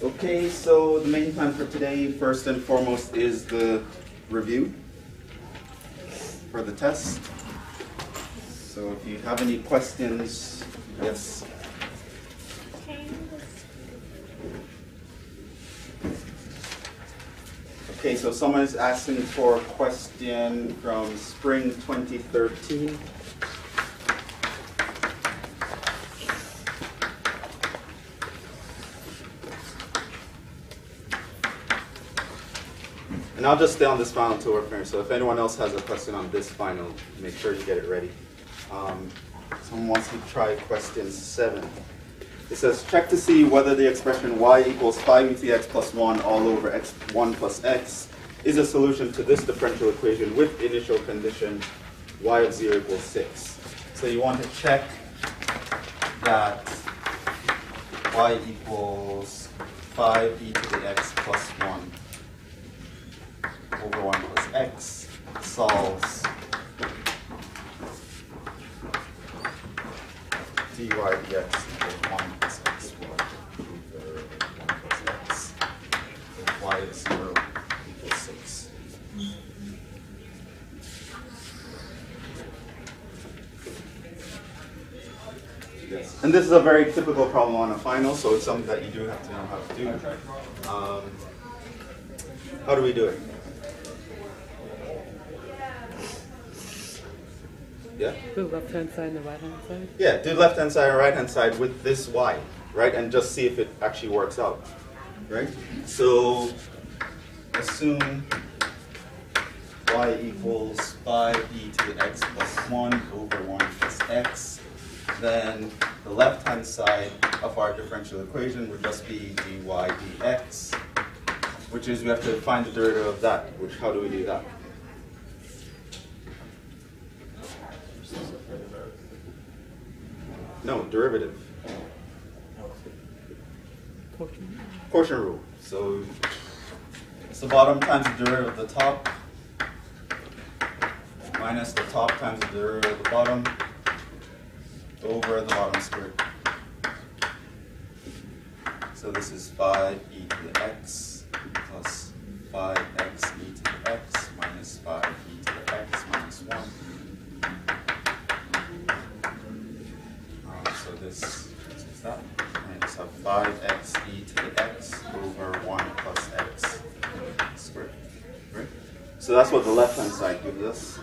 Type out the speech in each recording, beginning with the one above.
Okay, so the main plan for today, first and foremost, is the review for the test. So if you have any questions, yes. Okay, so someone is asking for a question from spring 2013. And I'll just stay on this final till we're finished. So if anyone else has a question on this final, make sure you get it ready. Someone wants to try question 7. It says, check to see whether the expression y equals 5 plus 1 all over x1 plus x is a solution to this differential equation with initial condition y of 0 equals 6. So you want to check that y equals 5e to the x plus 1 over 1 plus x solves dy dx equals 1 plus x over 1 plus x if y is 0 equals 6. Yes. And this is a very typical problem on a final, so it's something that you do have to know how to do. How do we do it? Yeah? Do left-hand side and the right-hand side? Yeah, do left-hand side and right-hand side with this y, right? And just see if it actually works out, right? So assume y equals 5e to the x plus 1 over 1 plus x. Then the left-hand side of our differential equation would just be dy dx, which is we have to find the derivative of that. Which, how do we do that? No, derivative. Quotient rule. So it's the bottom times the derivative of the top minus the top times the derivative of the bottom over the bottom squared. So this is 5e to the x plus 5x e to the x minus 5e to the x minus 1. So this is that. And so 5x e to the x over 1 plus x squared. Right? So that's what the left-hand side gives us.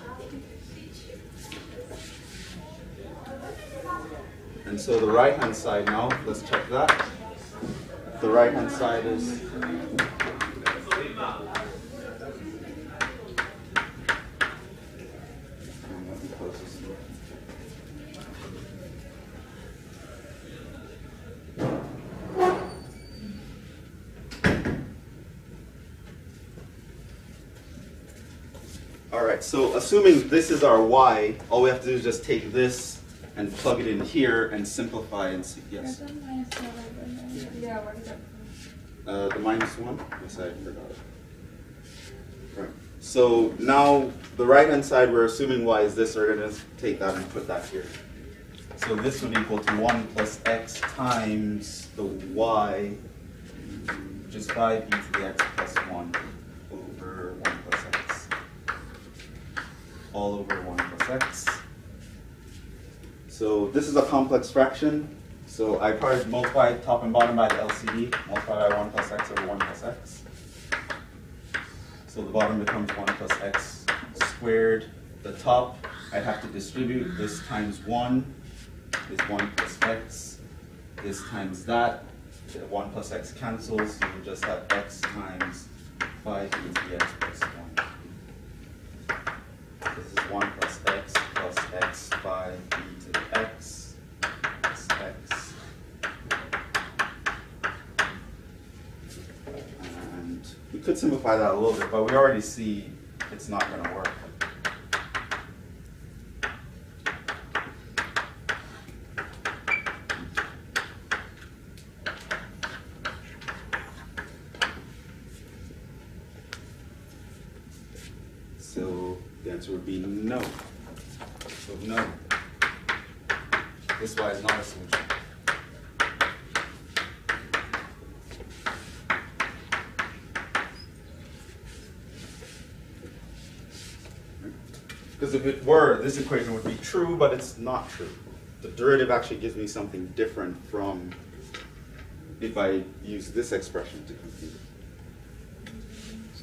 And so the right-hand side now, let's check that. The right-hand side is Alright, so assuming this is our y, all we have to do is just take this and plug it in here and simplify and see. Yes? Yeah, what is that? The minus 1? Yes, I forgot it. Right. So now the right hand side, we're assuming y is this, so we're going to take that and put that here. So this would equal to 1 plus x times the y, which is 5e to the x plus 1 over 1 plus x. All over 1 plus x. So this is a complex fraction. So I probably multiply top and bottom by the LCD, multiply by 1 plus x over 1 plus x. So the bottom becomes 1 plus x squared. The top, I'd have to distribute. This times 1 is 1 plus x. This times that, the 1 plus x cancels. So you just have x times 5e to the x plus 1. This is 1 plus x 5e to the x plus x. And we could simplify that a little bit, but we already see it's not going to work. So the answer would be no. So no. This y is not a solution. Because if it were, this equation would be true, but it's not true. The derivative actually gives me something different from if I use this expression to compute it.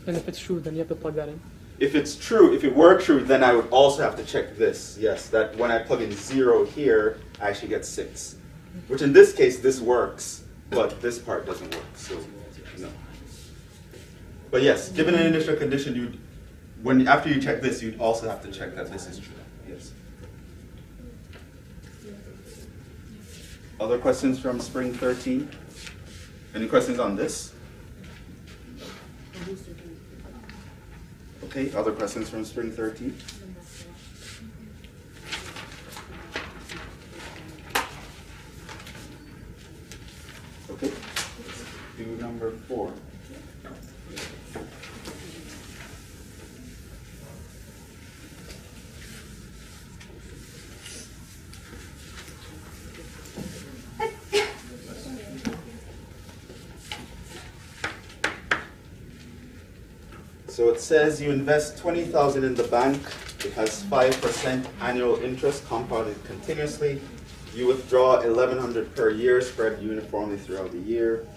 And if it's true, then you have to plug that in. If it's true, if it were true, then I would also have to check this. Yes, that when I plug in 0 here, I actually get 6. Which in this case, this works, but this part doesn't work, so no. But yes, given an initial condition, after you check this, you'd also have to check that this is true. Yes. Other questions from spring 13? Any questions on this? Okay, other questions from spring 13? Okay, do number 4. So it says you invest $20,000 in the bank. It has 5% annual interest compounded continuously. You withdraw $1,100 per year spread uniformly throughout the year.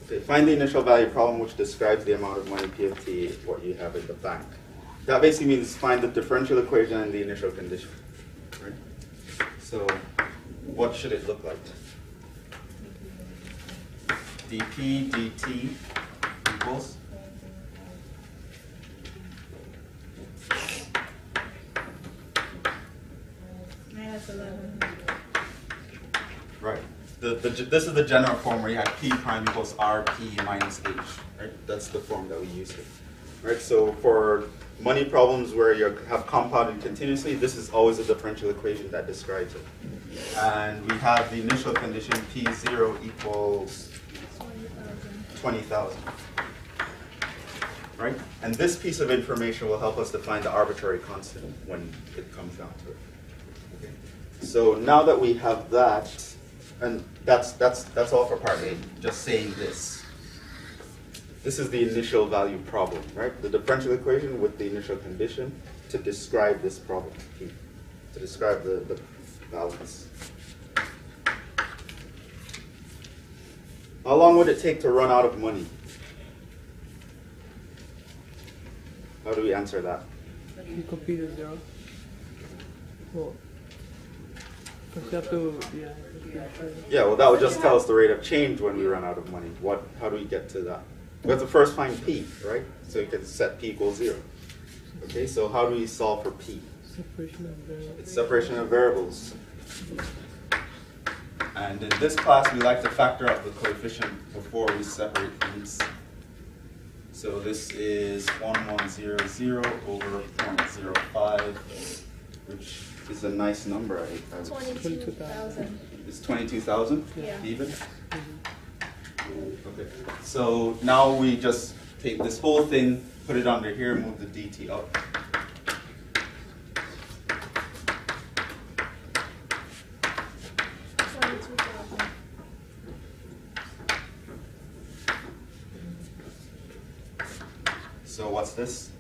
Okay, find the initial value problem which describes the amount of money PFT what you have in the bank. That basically means find the differential equation and the initial condition. Right? So what should it look like? dp dt equals -11. right. This is the general form where you have p prime equals rp minus h. Right? That's the form that we use here. Right. So for money problems where you have compounded continuously, this is always a differential equation that describes it. And we have the initial condition p0 equals 20,000. Right? And this piece of information will help us to find the arbitrary constant when it comes down to it. Okay. So now that we have that, and that's all for part A, just saying this. This is the initial value problem, right? The differential equation with the initial condition to describe this problem, to describe the balance. How long would it take to run out of money? How do we answer that? You compute a 0. Well, first you have to, Yeah, well, that would just tell us the rate of change when we run out of money. How do we get to that? We have to first find p, right? So you can set p equals 0. Okay, so how do we solve for p? Separation of variables. It's separation of variables. And in this class, we like to factor out the coefficient before we separate things. So this is 1100 over 0.05, which is a nice number, I think. 22,000. It's 22,000 Yeah. even? Okay. So now we just take this whole thing, put it under here, move the dt up. So what's this?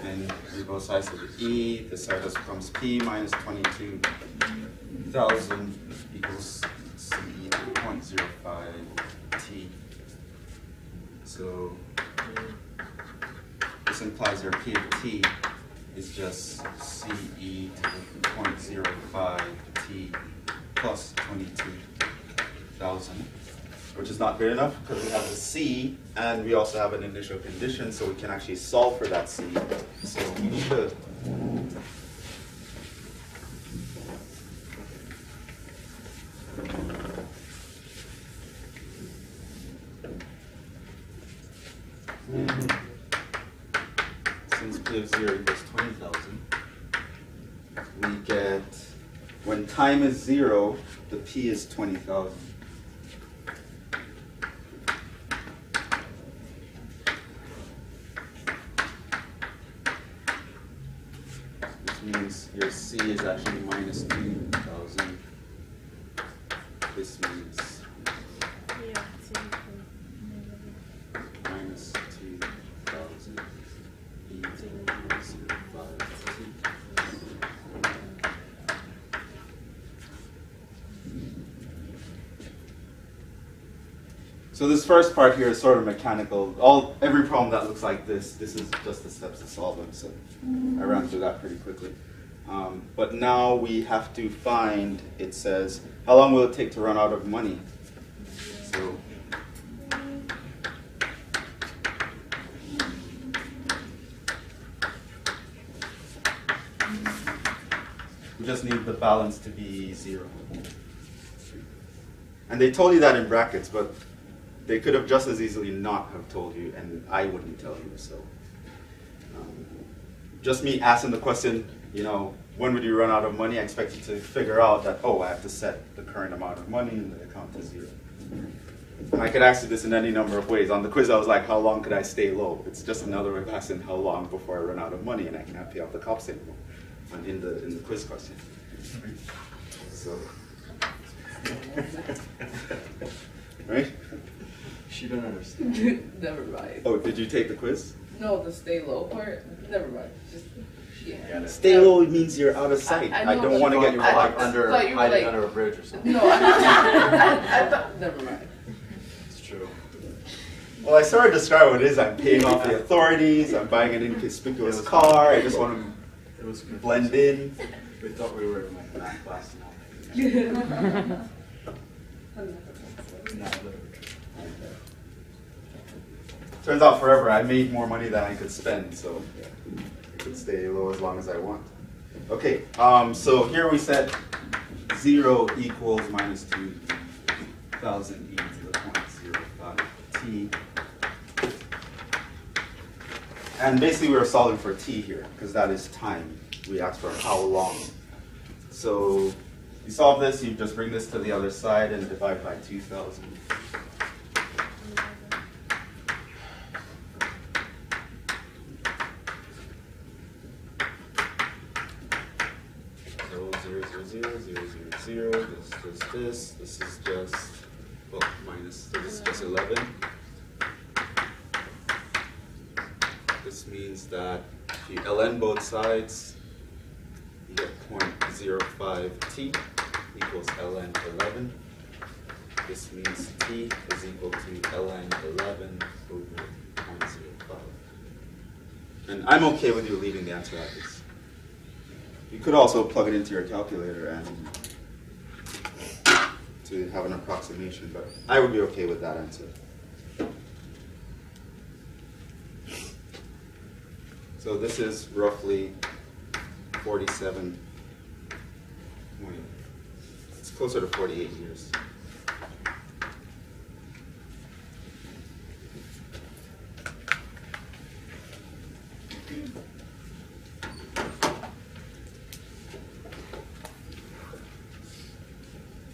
And we both sides of the e. This side just becomes p minus 22,000 equals c to 0.05 t. So this implies our p of t is just ce to 0.05 t plus 22,000, which is not good enough because we have the c and we also have an initial condition, so we can actually solve for that c. So we need to since p of 0 equals 20,000, we get, when time is 0, the p is 20,000. Which means your c is actually minus 2,000. This means So this first part here is sort of mechanical. Every problem that looks like this is just the steps to solve them. So I ran through that pretty quickly. But now we have to find, it says, how long will it take to run out of money? So we just need the balance to be 0. And they told you that in brackets, but they could have just as easily not have told you, and I wouldn't tell you. So just me asking the question, you know, when would you run out of money? I expect you to figure out that, oh, I have to set the current amount of money in the account to 0. And I could ask you this in any number of ways. On the quiz, I was like, how long could I stay low? It's just another way of asking how long before I run out of money and I can't pay off the cops anymore in the quiz question. So, right? She don't understand. Never mind. Oh, did you take the quiz? No, the stay low part. Never mind. Just yeah. Stay low means you're out of sight. I I know, don't but want to You get were caught. like under, thought you were hiding like- under a bridge or something. No, I thought. Never mind. It's true. Well, I sort of describe what it is. I'm paying off the authorities. I'm buying an inconspicuous car. I just want It was to confusing. blend in. We thought we were in like math class now. No, literature. Turns out forever, I made more money than I could spend, so I could stay low as long as I want. Okay, so here we set 0 equals minus 2,000 e to the 0.05 t. And basically we were solving for t here, because that is time. We asked for how long. So you solve this, you just bring this to the other side and divide by 2,000. So 0, 0, 0, 0, 0, 0, this is just, well, minus, so this is just 11. This means that if you ln both sides, you get 0.05 t equals ln 11. This means t is equal to ln 11 over 0.05. And I'm okay with you leaving the answer at this. You could also plug it into your calculator and to have an approximation, but I would be okay with that answer. So this is roughly 47, it's closer to 48 years.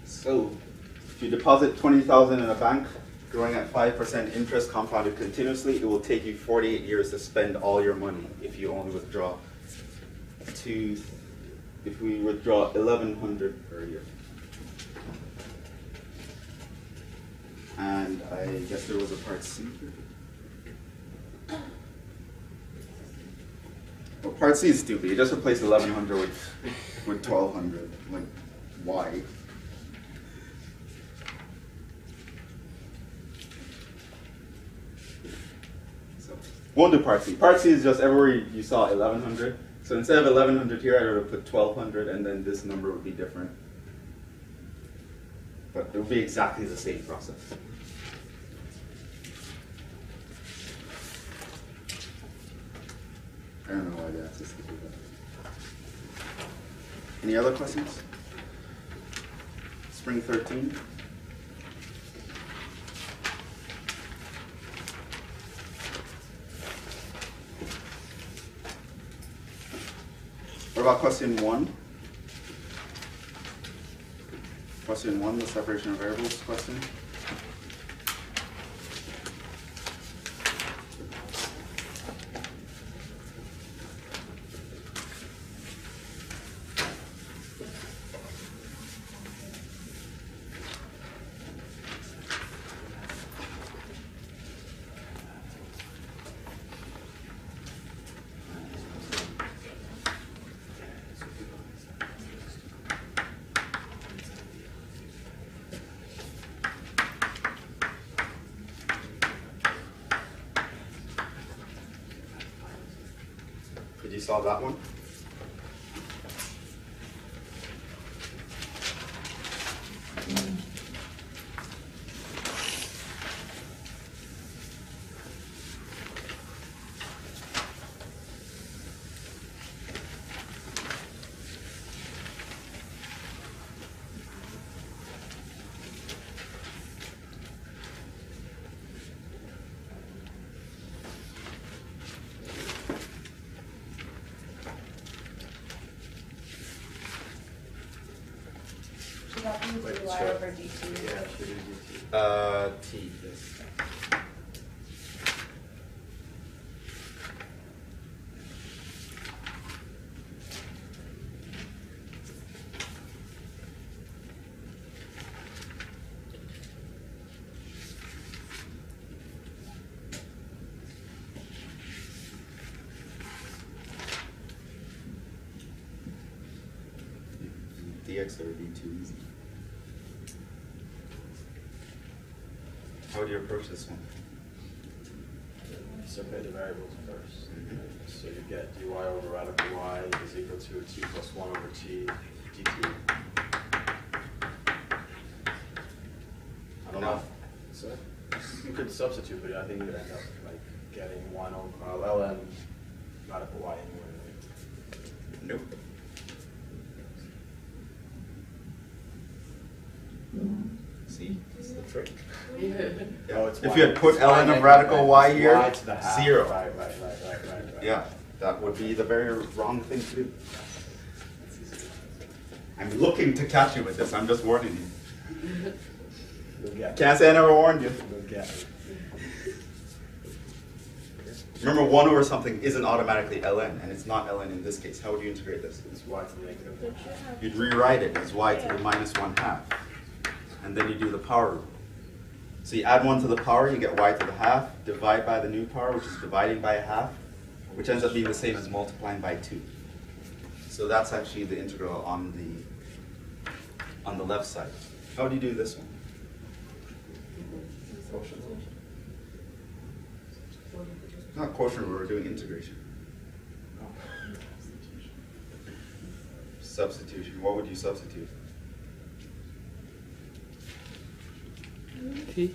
So if you deposit 20,000 in a bank, growing at 5% interest compounded continuously, it will take you 48 years to spend all your money if you only withdraw if we withdraw 1,100 per year. And I guess there was a part C here. Well, part C is stupid. You just replace 1,100 with 1,200. Like, why? Won't do part C. Part C is just everywhere you saw 1,100. So instead of 1,100 here, I would have put 1,200, and then this number would be different. But it would be exactly the same process. I don't know why they asked us to do that. Any other questions? Spring 13? What about question 1? Question 1, the separation of variables question. saw that one? Wait, y sure. over dt. Yeah, should we do T, yes. Dx or d2 easy. How would you approach this one? Separate the variables first. So you get dy over radical y is equal to t plus 1 over t dt. I don't know. So you could substitute, but I think you'd end up like getting 1 over ln radical y anyway. Nope. See, this is the trick. Oh, it's If y. you had put It's ln y of radical y negative, here, y to the half. 0. Right. Yeah, that would be the very wrong thing to do. I'm looking to catch you with this. I'm just warning you. You'll get Can't say I never warned you. You'll get it. Remember, 1 over something isn't automatically ln, and it's not ln in this case. How would you integrate this? It's y to the negative. Don't you have? You'd rewrite it as y to the minus 1/2. And then you do the power rule. So you add 1 to the power, you get y to the half, divide by the new power, which is dividing by a half, which ends up being the same as multiplying by 2. So that's actually the integral on the left side. How do you do this one? Not quotient, we're doing integration. Substitution. What would you substitute? T.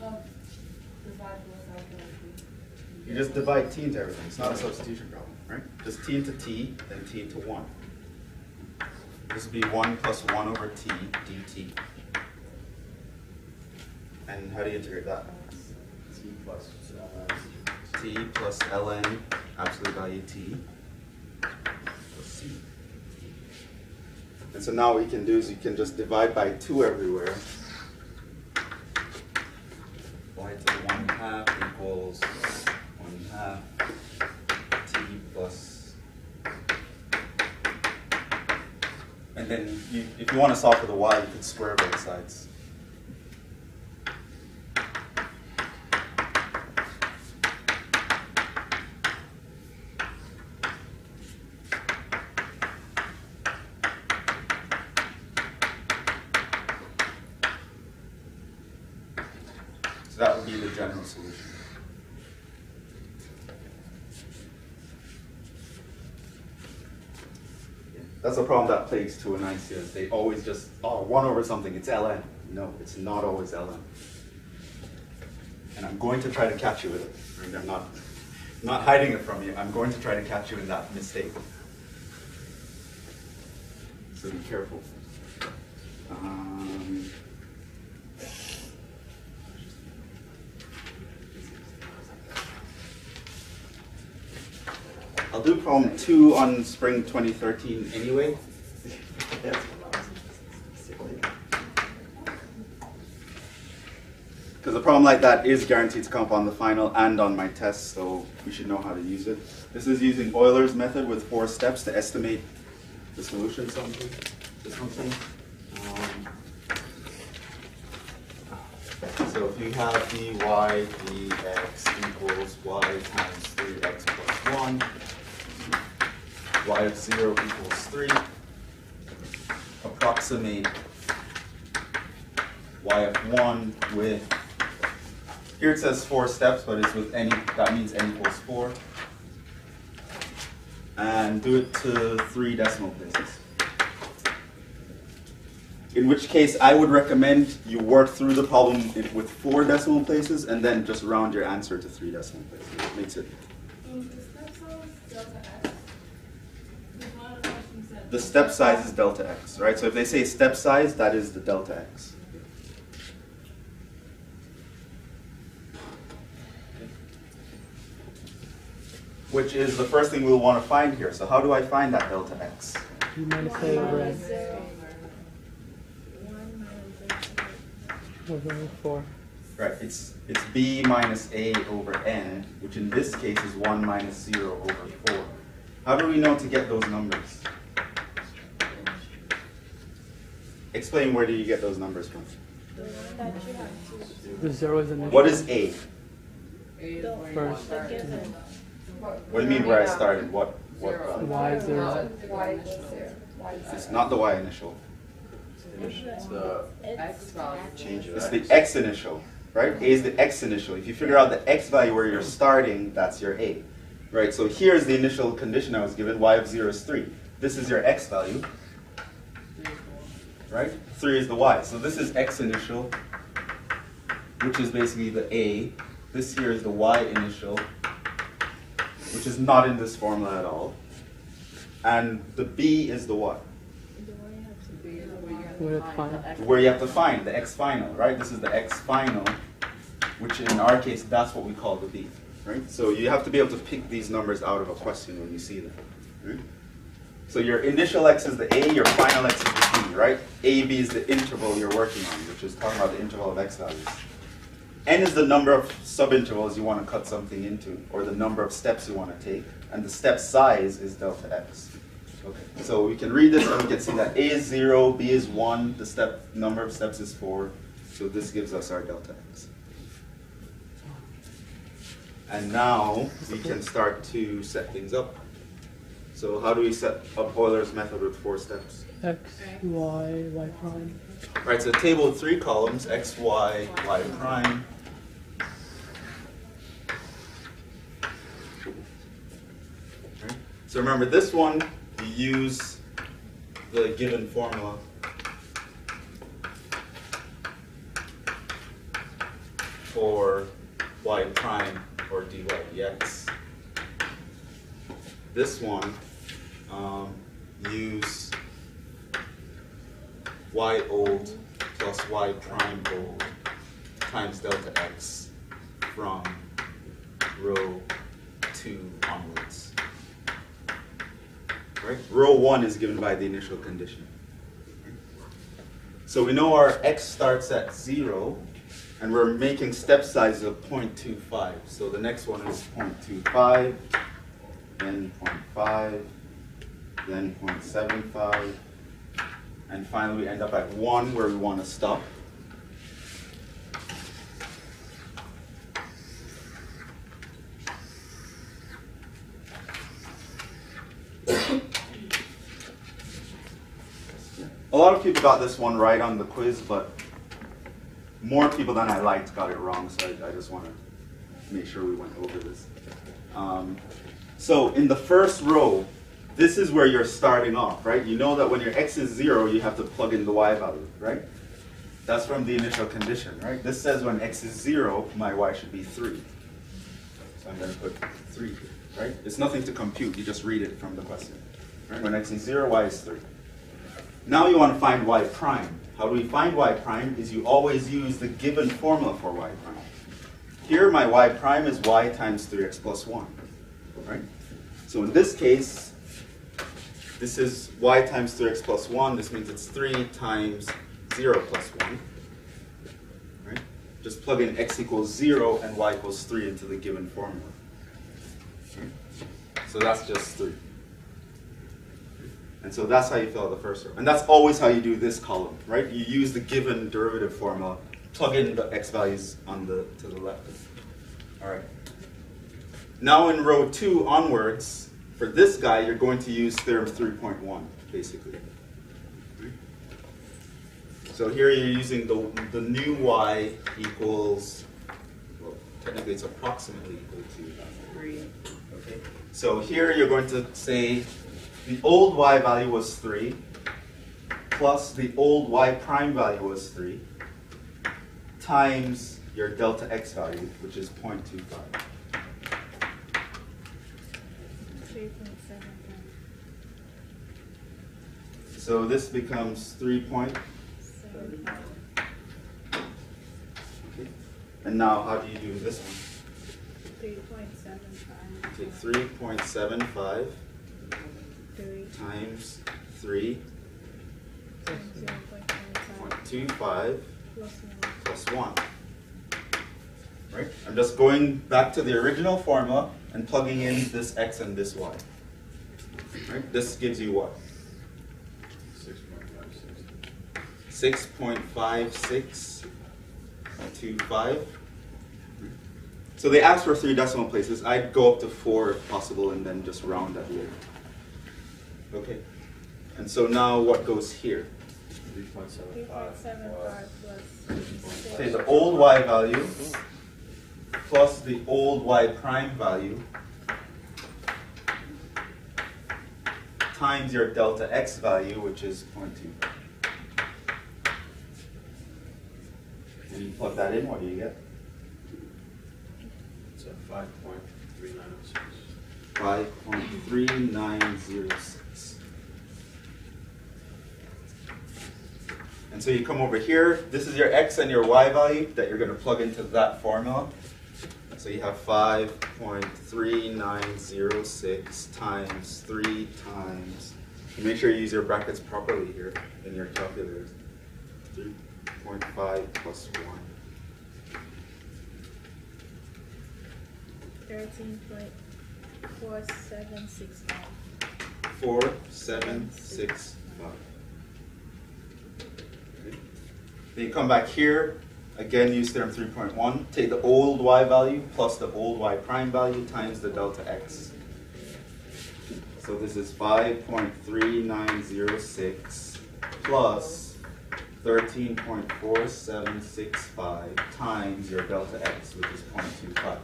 You just divide t into everything. It's not a substitution problem, right? Just t into t, then t into 1. This would be 1 plus 1 over t dt. And how do you integrate that? T plus T plus ln absolute value t plus c. And so now what you can do is you can just divide by 2 everywhere. Y to the 1/2 equals 1/2 t plus. And then if you want to solve for the y, you could square both sides. That would be the general solution. That's a problem that plagues 2 and ICS. They always just, 1 over something, it's ln. No, it's not always ln. And I'm going to try to catch you with it. Right? I'm not hiding it from you. I'm going to try to catch you in that mistake. So be careful. I'll do problem 2 on spring 2013 anyway. Because a problem like that is guaranteed to come up on the final and on my test, so we should know how to use it. This is using Euler's method with 4 steps to estimate the solution to something. So if you have dy dx equals y times 3x plus 1, y of 0 equals 3, approximate y of 1 with, here it says 4 steps, but it's with any, that means n equals 4. and do it to 3 decimal places. In which case, I would recommend you work through the problem with 4 decimal places and then just round your answer to 3 decimal places. It makes it. The step size is delta x, right? So if they say step size, that is the delta x. Which is the first thing we'll want to find here. So how do I find that delta x? B minus A over N. 1 minus Over 4. Right, it's b minus a over n, which in this case is 1 minus 0 over 4. How do we know to get those numbers? Explain, where do you get those numbers from? the one that you have to. The 0 is initial. What is a? First. The given. What do you mean where I started? What? Y 0. It's not the y initial. It's the X value. change of It's x. the x initial, right? A is the x initial. If you figure out the x value where you're starting, that's your a. Right, so here's the initial condition I was given, y of 0 is 3. This is your x value, right? 3 is the y. So this is x initial, which is basically the a. This here is the y initial, which is not in this formula at all. And the b is the what? Where it's final. Where you have to find the x final, right? This is the x final, which in our case, that's what we call the b, right? So you have to be able to pick these numbers out of a question when you see them, right? So your initial x is the a, your final x is the b, right? A, b is the interval you're working on, which is talking about the interval of x values. N is the number of subintervals you want to cut something into, or the number of steps you want to take, and the step size is delta x. Okay, so we can read this and we can see that a is 0, b is 1, the number of steps is 4, so this gives us our delta x. And now we can start to set things up. So how do we set up Euler's method with 4 steps? X, Y, Y prime. Right, so a table of 3 columns, x, y, y prime. Right. So remember this one, you use the given formula. For y prime or dy dx. This one, use y old plus y prime old times delta x from row 2 onwards. Right? Row 1 is given by the initial condition. So we know our x starts at 0, and we're making step sizes of 0.25. So the next one is 0.25, then 0.5, then 0.75, and finally we end up at 1 where we want to stop. A lot of people got this one right on the quiz, but more people than I liked got it wrong, so I just want to make sure we went over this. So in the first row, this is where you're starting off, right? You know that when your x is 0, you have to plug in the y value, right? That's from the initial condition, right? This says when x is 0, my y should be 3. So I'm going to put 3 here, right? It's nothing to compute, you just read it from the question. Right? When x is 0, y is 3. Now you want to find y prime. How do we find y prime? Is you always use the given formula for y prime. Here my y prime is y times 3x plus 1. Right? So in this case, this is y times 3x plus 1. This means it's 3 times 0 plus 1. Right? Just plug in x equals 0 and y equals 3 into the given formula. Right? So that's just 3. And so that's how you fill out the first row. And that's always how you do this column, right? You use the given derivative formula, plug in the x values on to the left. All right. Now in row 2 onwards, for this guy, you're going to use theorem 3.1, basically. So here you're using the new y equals, well, technically it's approximately equal to 3. Okay. So here you're going to say the old y value was 3 plus the old y prime value was 3 times your delta x value, which is 0.25. 3.75. So this becomes 3.75. 75. Okay. And now how do you do this one? 3.75. Take 3.75 3 times 3 times 0.25 0.25 plus 1. plus 1. Right? I'm just going back to the original formula and plugging in this x and this y. Right? This gives you what? 6.5625. So they asked for 3 decimal places. I'd go up to 4 if possible and then just round at the end. Okay. And so now what goes here? 3.75 plus Okay, the old y value plus the old y prime value times your delta x value, which is 0.25. When you plug that in, what do you get? It's a 5.3906. 5.3906. And so you come over here, this is your x and your y value that you're going to plug into that formula. So you have 5.3906 times 3 times, make sure you use your brackets properly here in your calculator, 3.5 plus 1. 13.4765. 4765. Then you come back here, again use theorem 3.1, take the old y value plus the old y prime value times the delta x. So this is 5.3906 plus 13.4765 times your delta x, which is 0.25.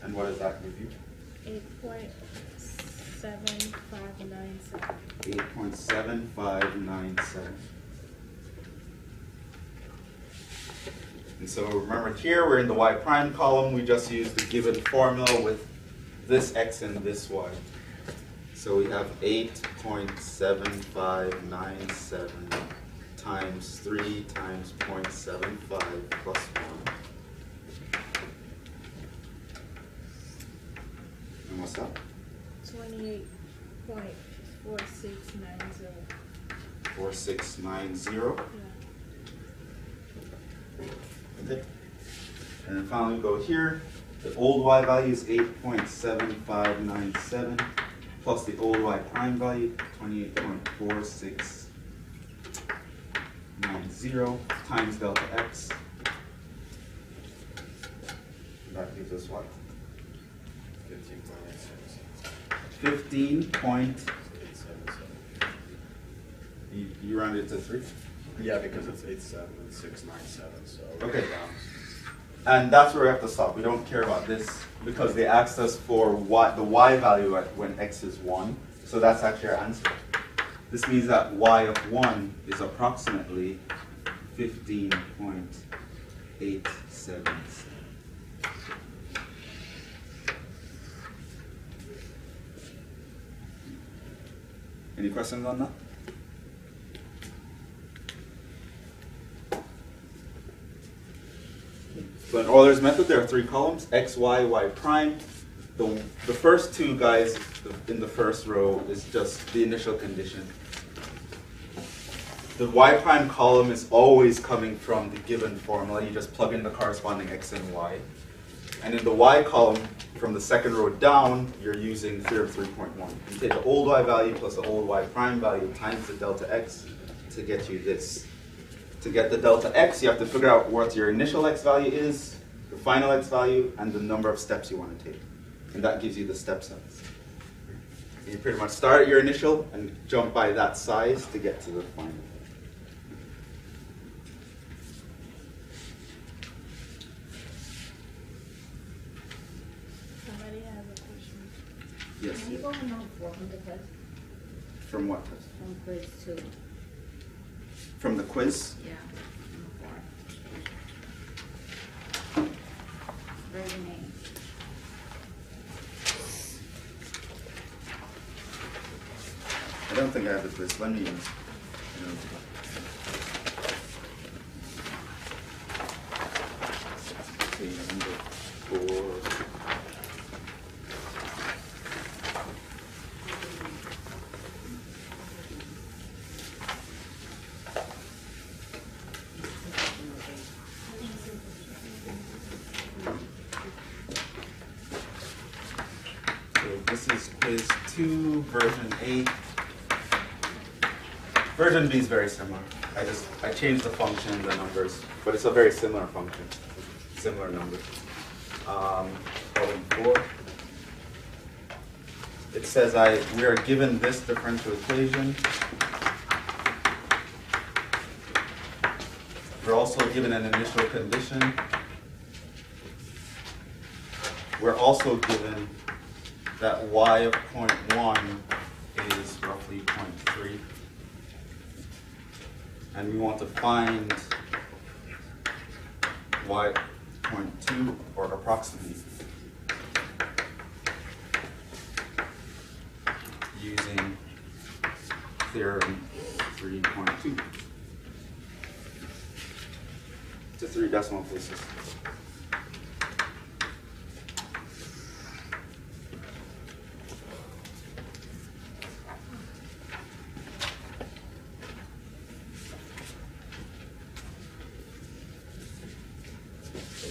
And what does that give you? 8.7597. 8.7597. And so remember here, we're in the y prime column. We just use the given formula with this x and this y. So we have 8.7597 times 3 times 0.75 plus 1. And what's that? 28.4690. 4690. Yeah. Okay. And then finally we go here. The old y value is 8.7597 plus the old y prime value, 28.4690 times delta x. That gives us what? 15 point. You round it to 3? Yeah, because it's 87697, so. Okay. And that's where we have to stop. We don't care about this because they asked us for the y value when x is 1. So that's actually our answer. This means that y of 1 is approximately 15.877. Any questions on that? So in Euler's method, there are 3 columns, x, y, y prime. The first 2 guys in the first row is just the initial condition. The y prime column is always coming from the given formula. You just plug in the corresponding x and y. And in the y column, from the second row down, you're using theorem 3.1. You take the old y value plus the old y prime value times the delta x to get you this. To get the delta x, you have to figure out what your initial x value is, the final x value, and the number of steps you want to take. And that gives you the step size. You pretty much start at your initial and jump by that size to get to the final. question on 4 from the quiz? From what test? From quiz 2. From the quiz? Yeah, on 4. Version 8. I don't think I have the quiz. Let me. Page number 4. This is quiz 2, version 8. Version B is very similar. I changed the functions and numbers, but it's a very similar function, similar numbers. Problem 4. It says we are given this differential equation. We're also given an initial condition. We're also given that y of 0.1 is roughly 0.3. And we want to find y 0.2 or approximate using theorem 3.2 to 3 decimal places.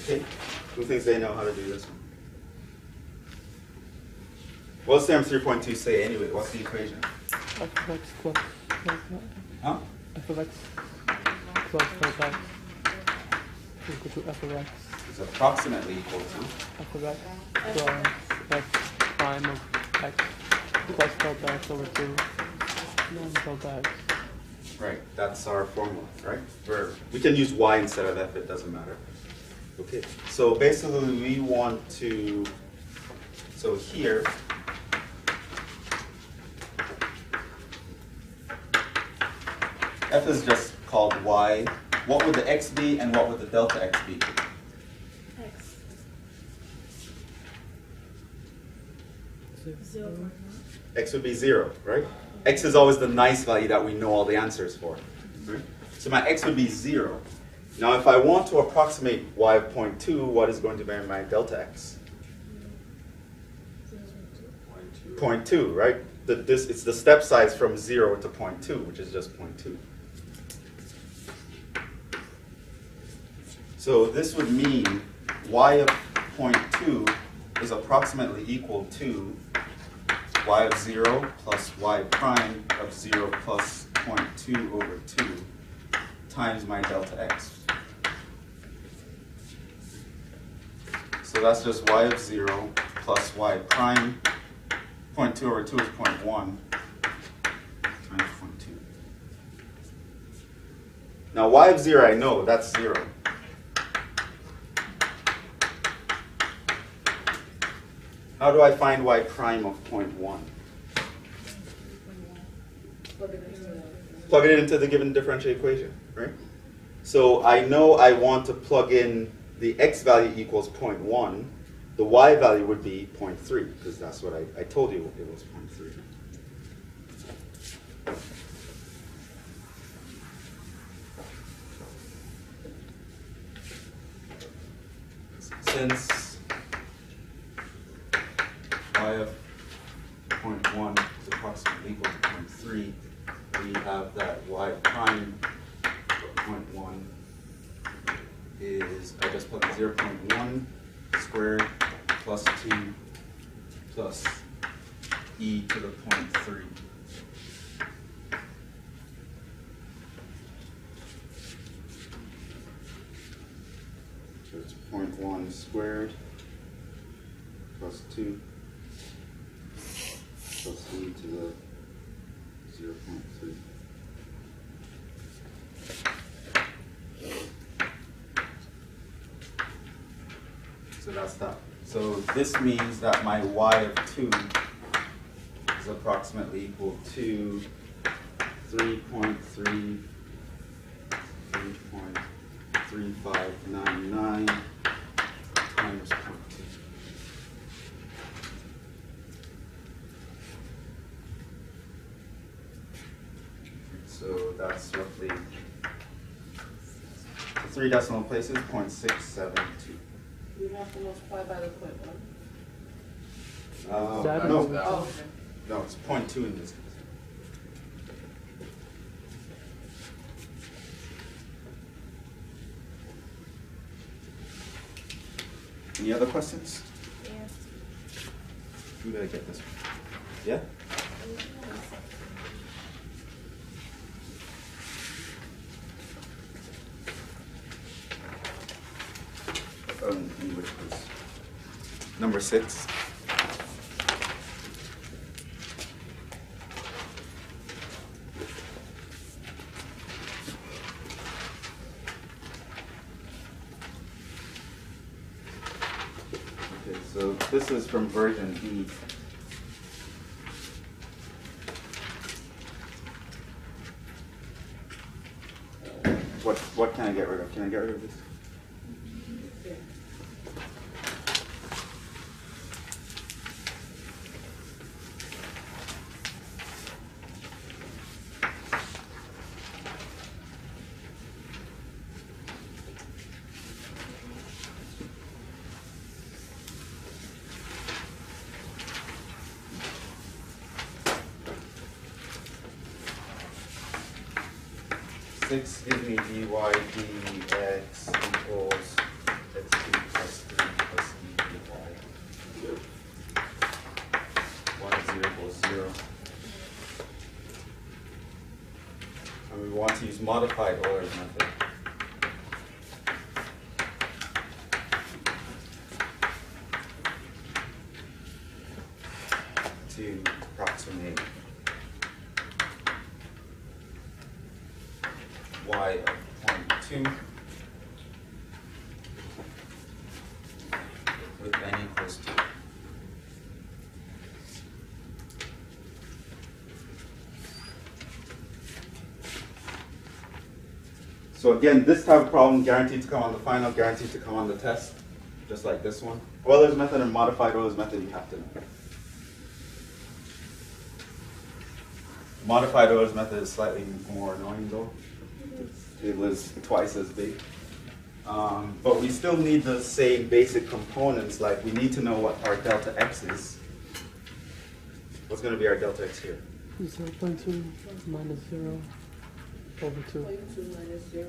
Okay, who thinks they know how to do this one? What's theorem 3.2 say anyway? What's the equation? F of x plus Huh? f of x plus delta x equal to f of x. It's approximately equal to. F of x plus f prime of x plus delta x over 2 non-delta x. Right, that's our formula, right? We can use y instead of f, it doesn't matter. Okay, so basically we want to, so here, f is just called y. What would the x be and what would the delta x be? X. 0.1. X would be 0, right? X is always the nice value that we know all the answers for. Right? So my x would be 0. Now if I want to approximate y of 0.2, what is going to be my delta x? 0.2, right? It's the step size from 0 to 0.2, which is just 0.2. So this would mean y of 0.2 is approximately equal to y of 0 plus y prime of 0 plus 0.2 over 2 times my delta x. So that's just y of 0 plus y prime. 0.2 over 2 is 0.1 times 0.2. Now y of 0 I know, that's 0. How do I find y prime of 0.1? Plug it into the given differential equation, right? So I know I want to plug in the x value equals 0.1. The y value would be 0.3, because that's what I told you it was 0.3. Since y of 0.1 is approximately equal to 0.3, we have that y prime of 0.1 is, I just put 0.1 squared plus 2 plus e to the 0.3. So it's 0.1 squared plus 2 plus e to the 0.3. So that's that. So this means that my y of 2 is approximately equal to 3.3599 times 0.2. So that's roughly 3 decimal places, 0.672. You have to multiply by the point one. That No, is- Oh, okay. no, it's 0.2 in this case. Any other questions? Yeah. Who did I get this one? Yeah? English, please. Number 6. Okay, so this is from version E. What can I get rid of? Can I get rid of this? Yeah. 6 gives me dy dx equals x2 plus 3 plus e dy. y0 equals 0. And we want to use modified Euler's method. To approximate y of 0.2 with n equals 2. So again, this type of problem guaranteed to come on the final, guaranteed to come on the test, just like this one. Euler's method and modified Euler's method you have to know. Modified Euler's method is slightly more annoying though. It was twice as big. But we still need the same basic components, like we need to know what our delta x is. What's going to be our delta x here? 0.2 minus 0 over 2. 0.2 minus 0.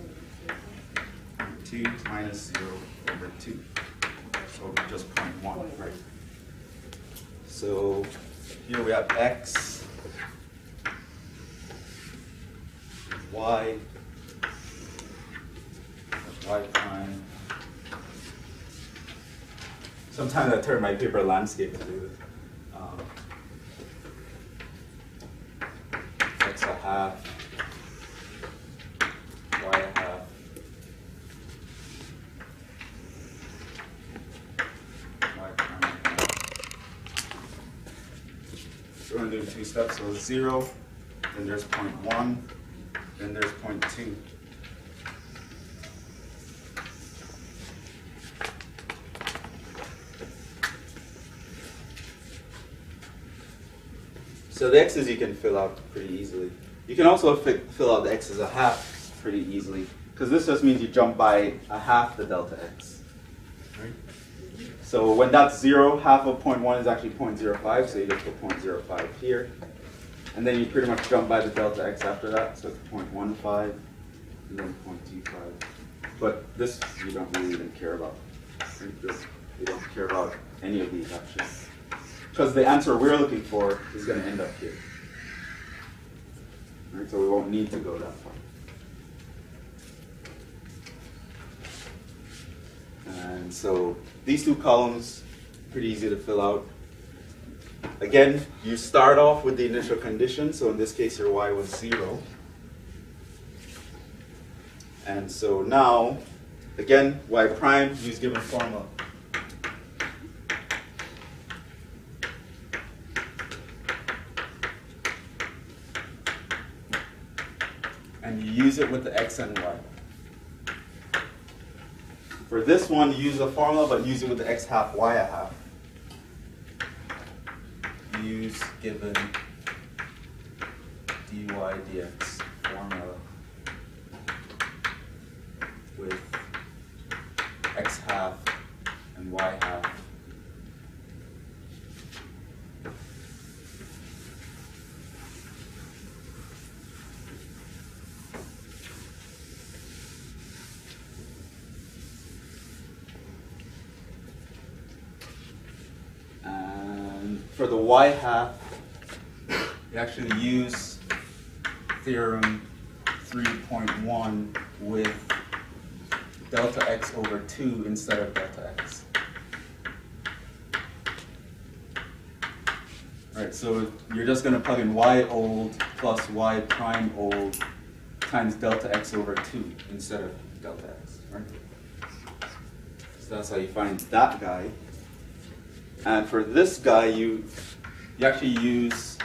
2 minus 0 over 2. So just 0.1, right? So here we have x, y, y prime. Sometimes I turn my paper landscape into this. X a half, y a half, y prime a half. So we're going to do 2 steps. So 0, then there's 0.1, then there's 0.2. So the x's you can fill out pretty easily. You can also fill out the x as a half pretty easily, because this just means you jump by a half the delta x. Right? So when that's 0, half of 0.1 is actually 0.05, so you just put 0.05 here. And then you pretty much jump by the delta x after that, so it's 0.15 and then 0.25. But this you don't really even care about. Right? This, you don't care about any of these actually. Because the answer we're looking for is going to end up here. Right, so we won't need to go that far. And so these 2 columns, pretty easy to fill out. Again, you start off with the initial condition. So in this case, your y was 0. And so now, again, y prime, use given formula. and you use it with the x and y. For this one, you use the formula, but use it with the x half, y a half. Use given dy dx formula with x half and y half. And for the y half, you actually use theorem 3.1 with delta x over 2 instead of delta x. Right, so you're just going to plug in y old plus y prime old times delta x over 2 instead of delta x. Right? So that's how you find that guy. And for this guy, you actually use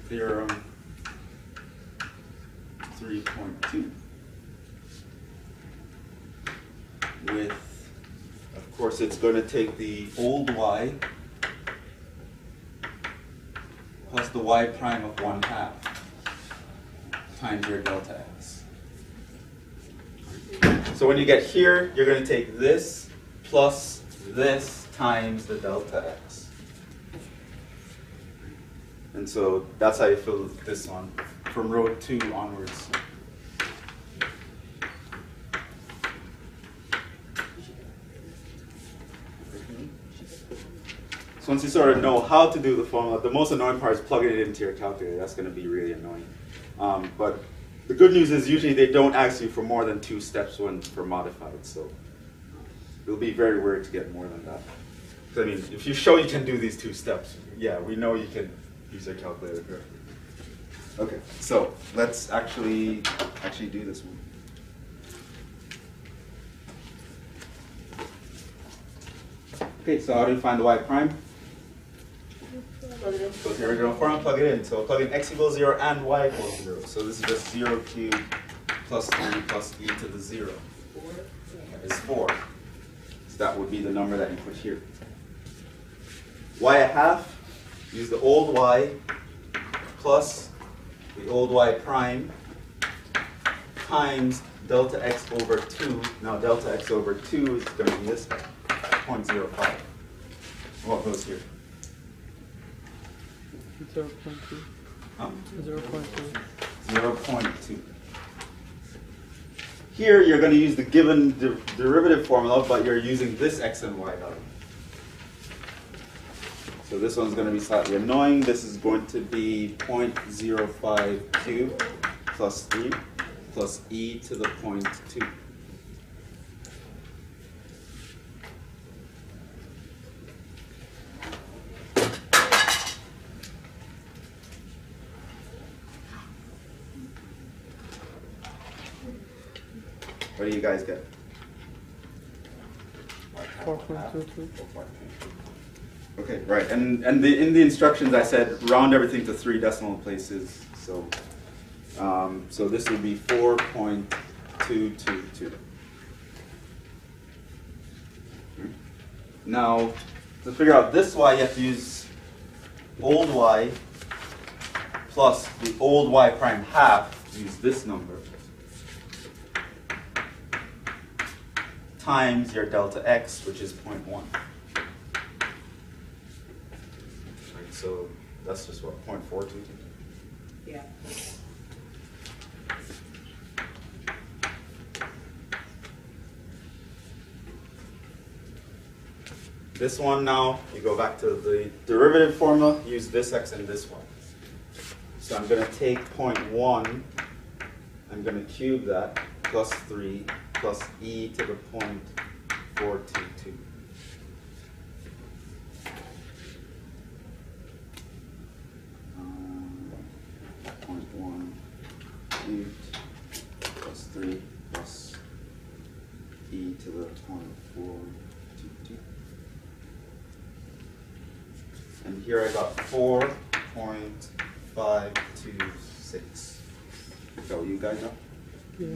theorem 3.2 with, of course, it's going to take the old y plus the y prime of 1/2 times your delta x. So when you get here, you're going to take this plus this times the delta x. And so that's how you fill this one from row 2 onwards. So once you sort of know how to do the formula, the most annoying part is plugging it into your calculator. That's going to be really annoying. But the good news is usually they don't ask you for more than 2 steps when for modified. So it'll be very weird to get more than that. I mean, if you show you can do these 2 steps, yeah, we know you can use your calculator correctly. Okay, so let's actually do this one. Okay, so how do you find the y prime? So the original formula, plug it in. So plug in x equals 0 and y equals 0. So this is just 0 cubed plus 3 plus e to the 0. That is 4. So that would be the number that you put here. Y a half, use the old y plus the old y prime times delta x over 2. Now delta x over 2 is going to be this guy, 0.05. What goes here? 0.2. Huh? 0.2. 0.2. Here you're going to use the given derivative formula, but you're using this x and y value. So this one's going to be slightly annoying. This is going to be 0.05 cubed plus 3 plus e to the 0.2. What do you guys get? 4.22. Okay, right, and in the instructions I said round everything to 3 decimal places, so so this would be 4.222. Now, to figure out this y, you have to use old y plus the old y prime half, use this number, times your delta x, which is 0.1. So that's just what, 0.422? Yeah. This one now, you go back to the derivative formula, use this x and this y. So I'm going to take 0.1, I'm going to cube that, plus 3, plus e to the 0.422. Cubed plus 3 plus e to the 0.422. And here I got 4.526. Is that what you guys got? Yeah.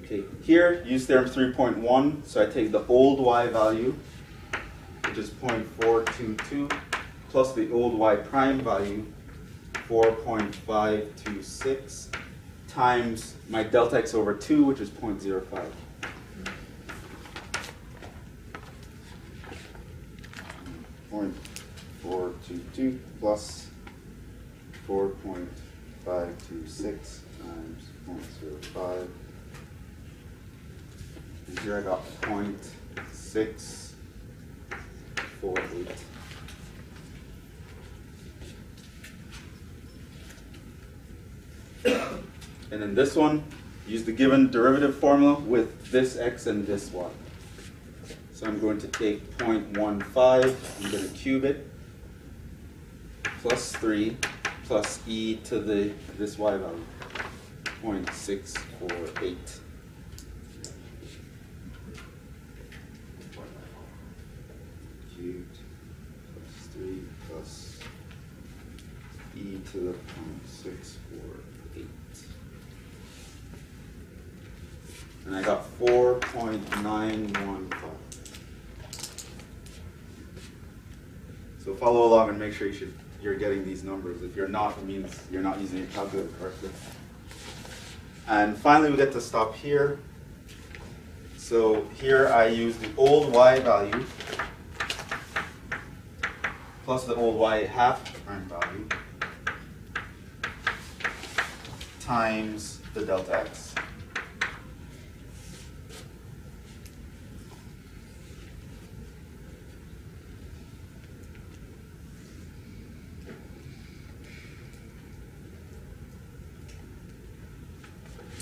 Okay, here, use theorem 3.1, so I take the old y value, which is 0.422, plus the old y prime value, 4.526, times my delta x over 2, which is 0.05. Point 422 plus 4.526 times 0.05. And here I got 0.648. And then this one, use the given derivative formula with this x and this y. So I'm going to take 0.15, I'm going to cube it, plus 3, plus e to this y value, 0.648. Cubed plus 3 plus e to the 0.648. And I got 4.915. So follow along and make sure you're getting these numbers. If you're not, it means you're not using your calculator correctly. And finally, we get to stop here. So here I use the old y value plus the old y half prime value times the delta x.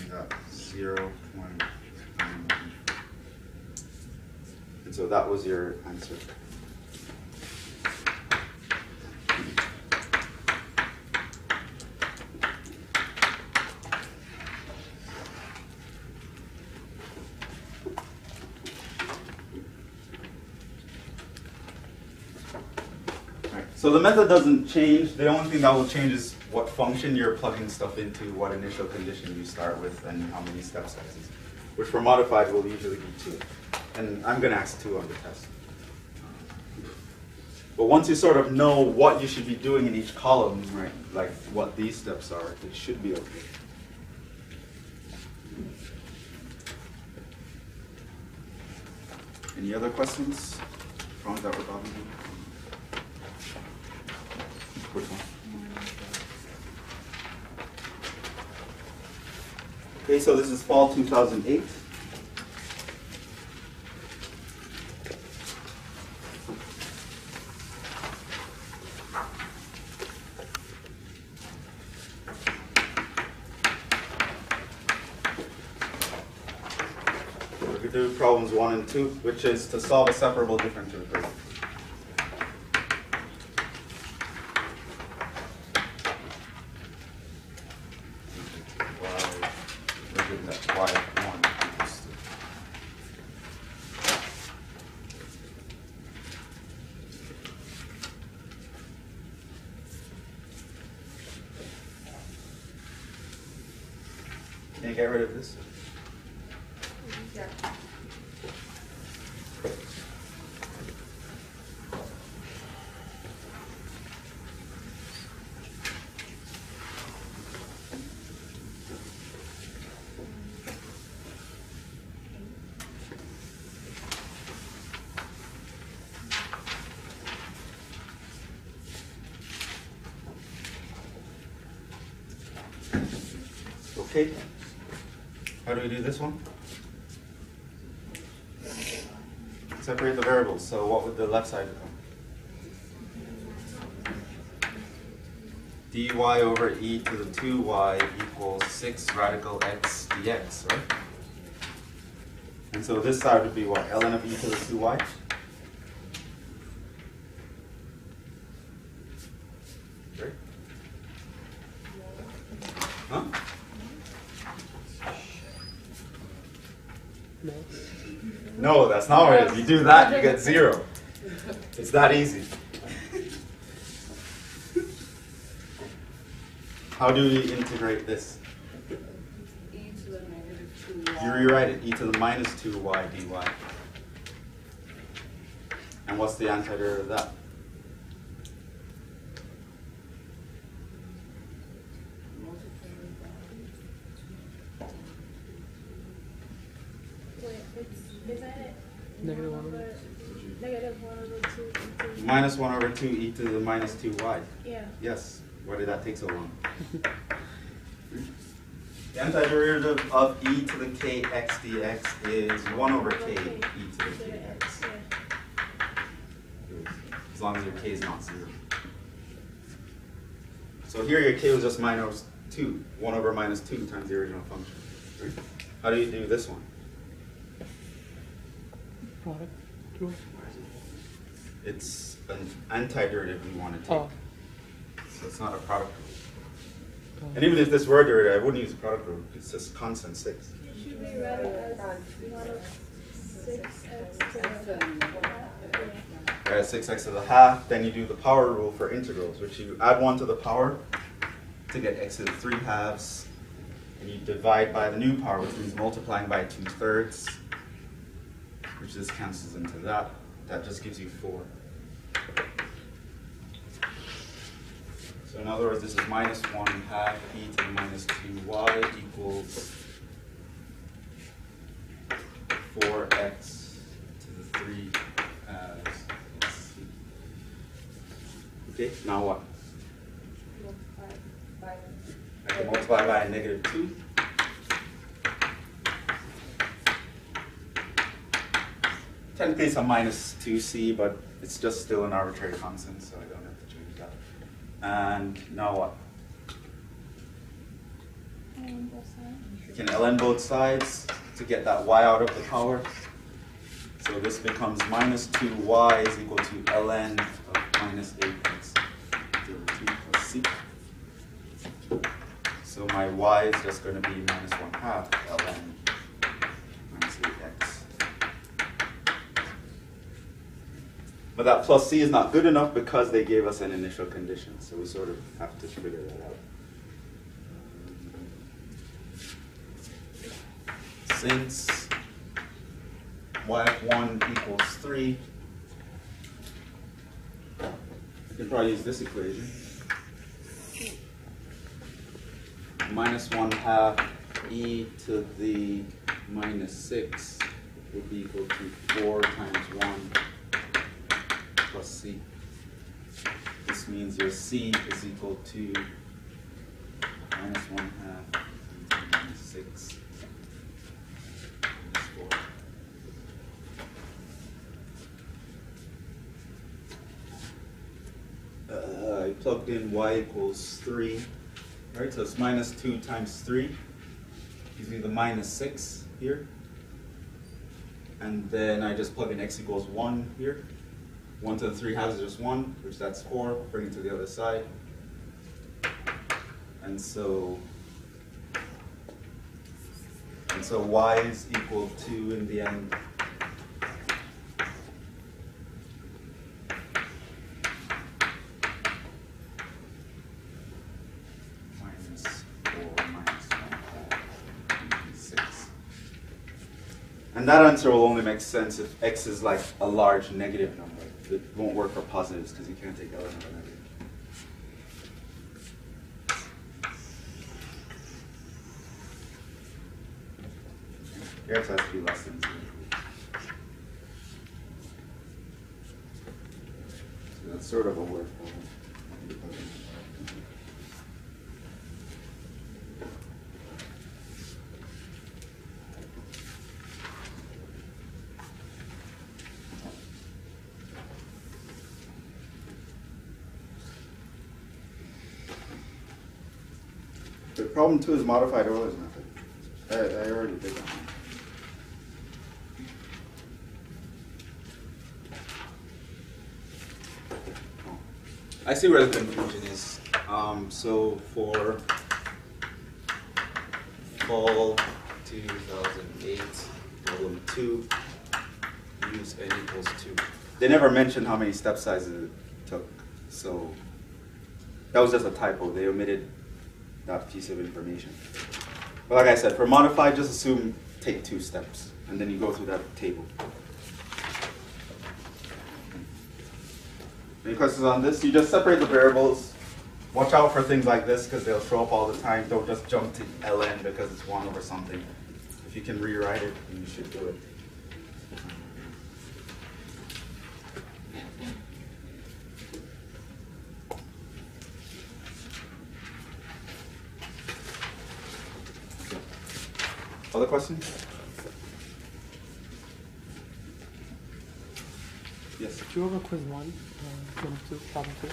Got 0.9. And so that was your answer. So the method doesn't change. The only thing that will change is what function you're plugging stuff into, what initial condition you start with, and how many step sizes, which for modified will usually be 2. And I'm going to ask 2 on the test. But once you sort of know what you should be doing in each column, right, like what these steps are, it should be okay. Any other questions? Problems that were bothering you? Which one? Okay, so this is fall 2008. We could do problems 1 and 2, which is to solve a separable differential equation. Can you get rid of this? Yeah. Okay. How do we do this one? Separate the variables. So what would the left side become? dy over e to the 2y equals 6 radical x dx, right? And so this side would be what? ln of e to the 2y? Right? Huh? No. No, that's not what it is. You do that, you get 0. It's that easy. How do we integrate this? E to the negative 2y. You rewrite it, e to the minus 2y dy. And what's the antiderivative of that? Wait, is that it? Negative 1 over Negative 1 over 2 into. Minus 1 over 2 e to the minus 2y. Yeah. Yes. Why did that take so long? The antiderivative of e to the k x dx is 1 over k e to the k x. As long as your k is not 0. So here your k was just minus 2. 1 over minus 2 times the original function. How do you do this one? product rule. It's an antiderivative we want to take. Oh. So it's not a product rule. And even if this were a derivative, I wouldn't use a product rule. It's just constant 6. Should we write it as 1 of 6x to the Right, 6x to the half. Then you do the power rule for integrals, which you add 1 to the power to get x to the 3 halves. And you divide by the new power, which means multiplying by 2/3, which just cancels into that. That just gives you 4. So in other words, this is minus 1/2 e to the minus 2y equals 4x to the 3 halves. Let's see. Okay, now what? I can multiply by a negative 2. Technically it's a minus 2c, but it's just still an arbitrary constant, so I don't have to change that. And now what? You can ln both sides to get that y out of the power. So this becomes minus 2y is equal to ln of minus 8x to the 2 plus c. So my y is just going to be minus 1/2 ln minus 8x. But that plus c is not good enough because they gave us an initial condition, so we sort of have to figure that out. Since y of 1 equals 3, I can probably use this equation. Minus 1/2 e to the minus 6 would be equal to 4 times 1 plus c. This means your c is equal to minus 1/2 e to the minus 6 minus 4. I plugged in y equals 3. Right, so it's minus 2 times 3 gives me the minus 6 here. And then I just plug in x equals 1 here. 1 to the 3 halves is just 1, which that's 4. Bring it to the other side. And so y is equal to, in the end, minus 4 minus 1/2 6. And that answer will only make sense if x is like a large negative number. It won't work for positives because you can't take ln of a negative. Here it has to be less than 0. So that's sort of a word for it. The problem 2 is modified Euler's method. I already did that one. I see where the confusion is. So for fall 2008, problem 2, use n equals 2. They never mentioned how many step sizes it took. So that was just a typo. They omitted that piece of information. But like I said, for modify, just assume take 2 steps, and then you go through that table. Any questions on this? You just separate the variables. Watch out for things like this because they'll show up all the time. Don't just jump to ln because it's 1 over something. If you can rewrite it, you should do it. Other questions? Yes. Do you have a quiz 1? Problem 2?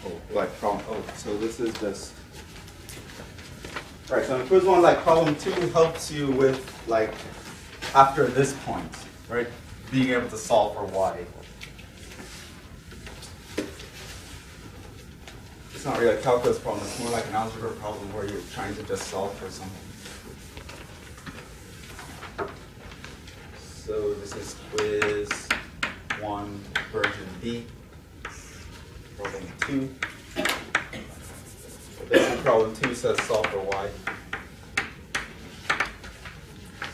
Oh, like problem. Oh, so this is just. Right. So in quiz 1, like problem 2 helps you with like after this point, right? Being able to solve for y. It's not really a calculus problem. It's more like an algebra problem where you're trying to just solve for something. So this is quiz 1, version B, problem 2. So basically problem 2 says solve for y.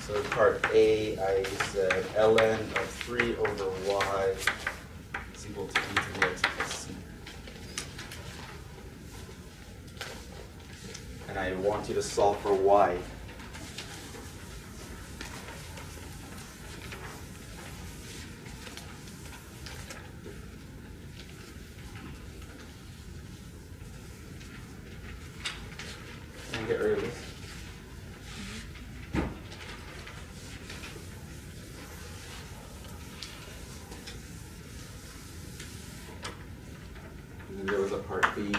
So part A, I said ln of 3 over y is equal to e to the x plus c. And I want you to solve for y. Get rid of this. And then there was a part B.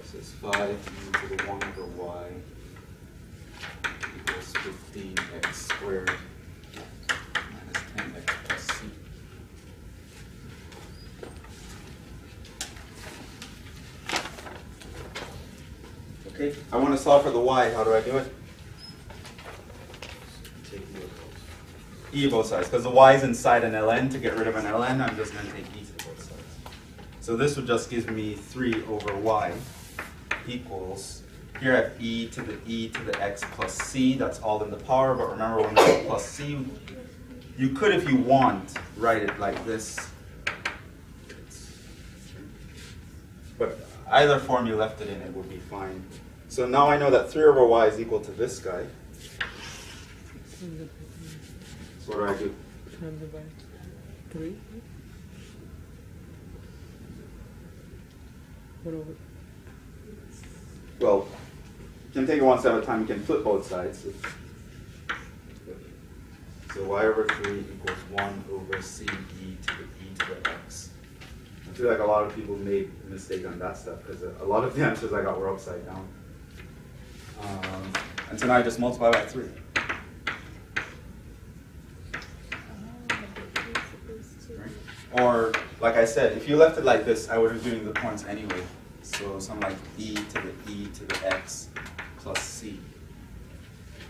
This is 5 e to the 1 over y equals 15x squared minus 10x plus c. Okay, I want to solve for the y. How do I do it? Take E of both sides, because the y is inside an ln. To get rid of an ln, I'm just going to take e to both sides. So this would just give me 3 over y equals, here I have e to the x plus c. That's all in the power, but remember when we have plus c, you could, if you want, write it like this. But either form you left it in, it would be fine. So now I know that 3 over y is equal to this guy. So what do I do? Times by 3? What over? Well, you can take it one step at a time. You can flip both sides. So y over 3 equals 1 over c e to the x. I feel like a lot of people made a mistake on that stuff because a lot of the answers I got were upside down. And so now I just multiply by 3. Right? Or, like I said, if you left it like this, I would have doing the points anyway. So something like e to the x plus c.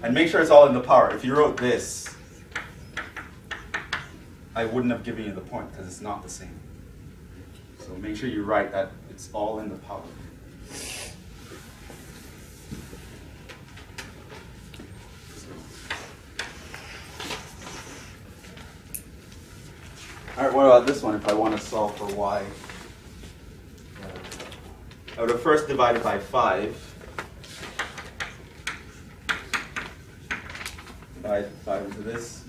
And make sure it's all in the power. If you wrote this, I wouldn't have given you the point because it's not the same. So make sure you write that it's all in the power. All right, what about this one if I want to solve for y? I would have first divided by 5. Divide 5 into this,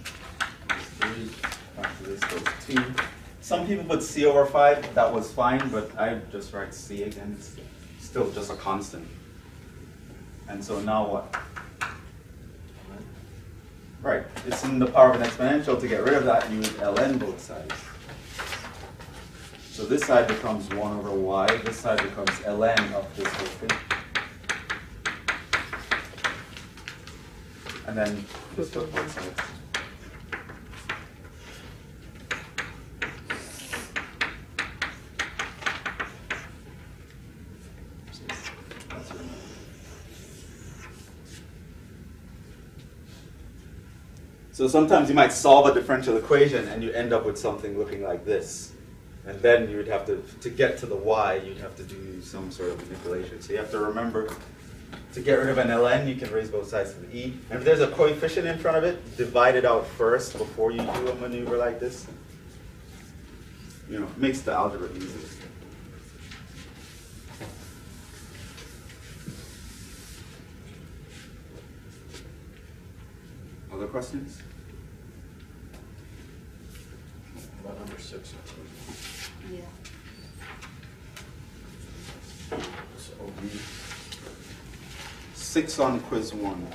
goes 3, 5 to this goes 2. Some people put c over 5, that was fine, but I just write c again. It's still just a constant. And so now what? Right, it's in the power of an exponential. To get rid of that, you use ln both sides. So this side becomes 1 over y, this side becomes ln of this whole thing. And then just flip both sides. So sometimes you might solve a differential equation and you end up with something looking like this. And then you would have to get to the y, you'd have to do some sort of manipulation. So you have to remember, to get rid of an ln, you can raise both sides to the e. And if there's a coefficient in front of it, divide it out first before you do a maneuver like this. You know, it makes the algebra easier. Other questions? About number 6. Yeah. So OD. 6 on quiz 1.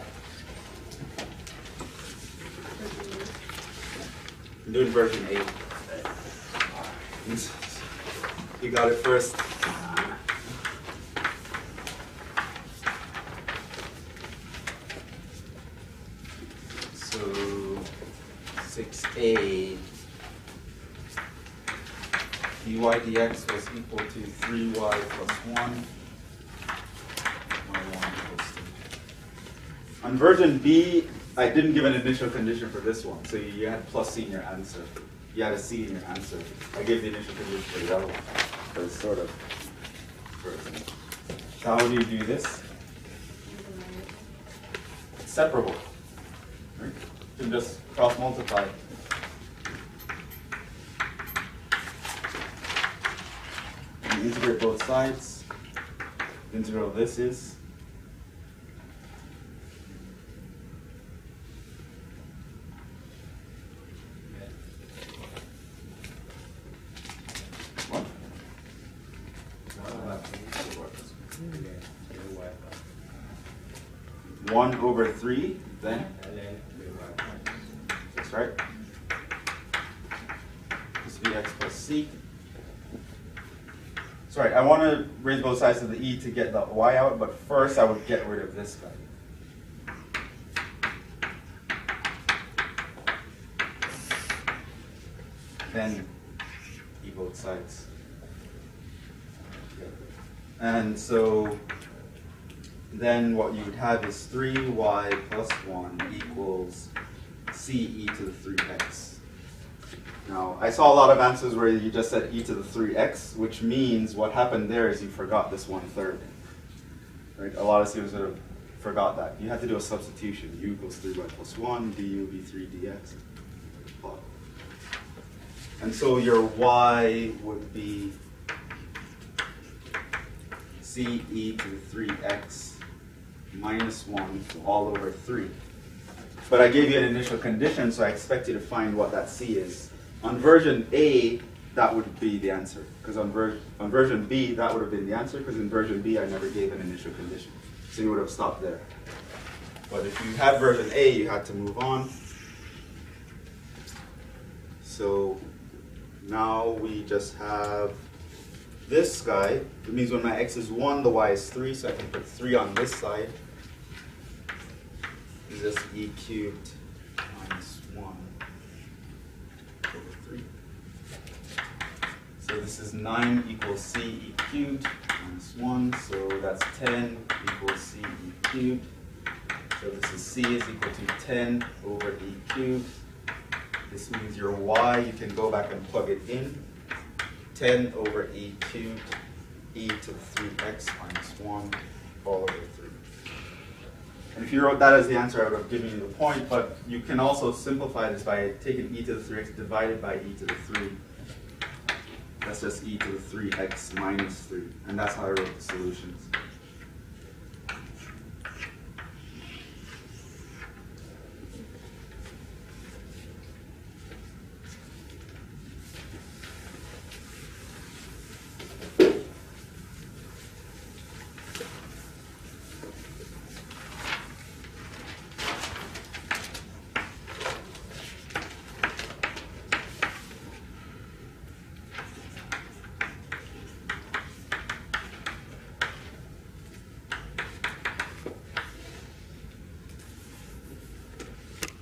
I'm doing version 8. You got it first. So 6a dy dx was equal to 3y plus 1. On version B, I didn't give an initial condition for this one, so you had plus C in your answer. You had a C in your answer. I gave the initial condition for the other one, but it's sort of version. So how do you do this? It's separable. Right? You can just cross multiply. And integrate both sides. The integral of this is what? 1 over 3, then? That's right. This will be x plus c. Sorry, I want to raise both sides of the e to get the y out, but first I would get rid of this guy. Then e both sides. And so then what you would have is 3y plus 1 equals c e to the 3x. Now, I saw a lot of answers where you just said e to the 3x, which means what happened there is you forgot this 1/3. Right? A lot of students would have forgot that. You had to do a substitution. U equals 3y plus 1, du would be 3 dx. And so your y would be c e to the 3x minus 1 all over 3. But I gave you an initial condition, so I expect you to find what that c is. On version A, that would be the answer. Because on version B, that would have been the answer, because in version B, I never gave an initial condition. So you would have stopped there. But if you had version A, you had to move on. So now we just have this guy. It means when my x is 1, the y is 3, so I can put 3 on this side. Is this e cubed minus 1 over 3. So this is 9 equals c e cubed minus 1, so that's 10 equals c e cubed. So this is c is equal to 10 over e cubed. This means your y, you can go back and plug it in. 10 over e cubed, e to the 3x minus 1 all over 3. And if you wrote that as the answer, I would have given you the point, but you can also simplify this by taking e to the 3x divided by e to the 3. That's just e to the 3x minus 3. And that's how I wrote the solutions.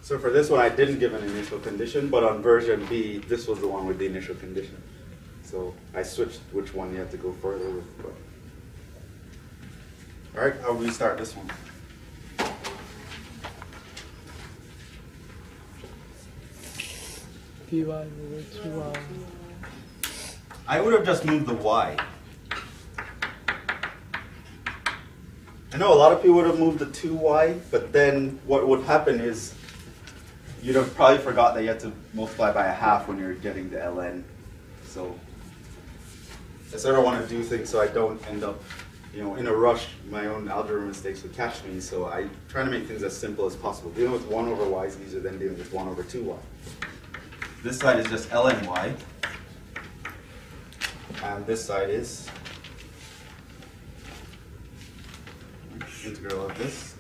So for this one, I didn't give an initial condition, but on version B, this was the one with the initial condition. So I switched which one you have to go further with. But. All right, I'll restart this one. dy over 2y. I would have just moved the y. I know a lot of people would have moved the 2y, but then what would happen is you'd have probably forgot that you had to multiply by a half when you're getting the ln. So I sort of want to do things so I don't end up, in a rush. My own algebra mistakes would catch me, so I try to make things as simple as possible. Dealing with 1 over y is easier than dealing with 1 over 2y. This side is just ln y, and this side is integral of this.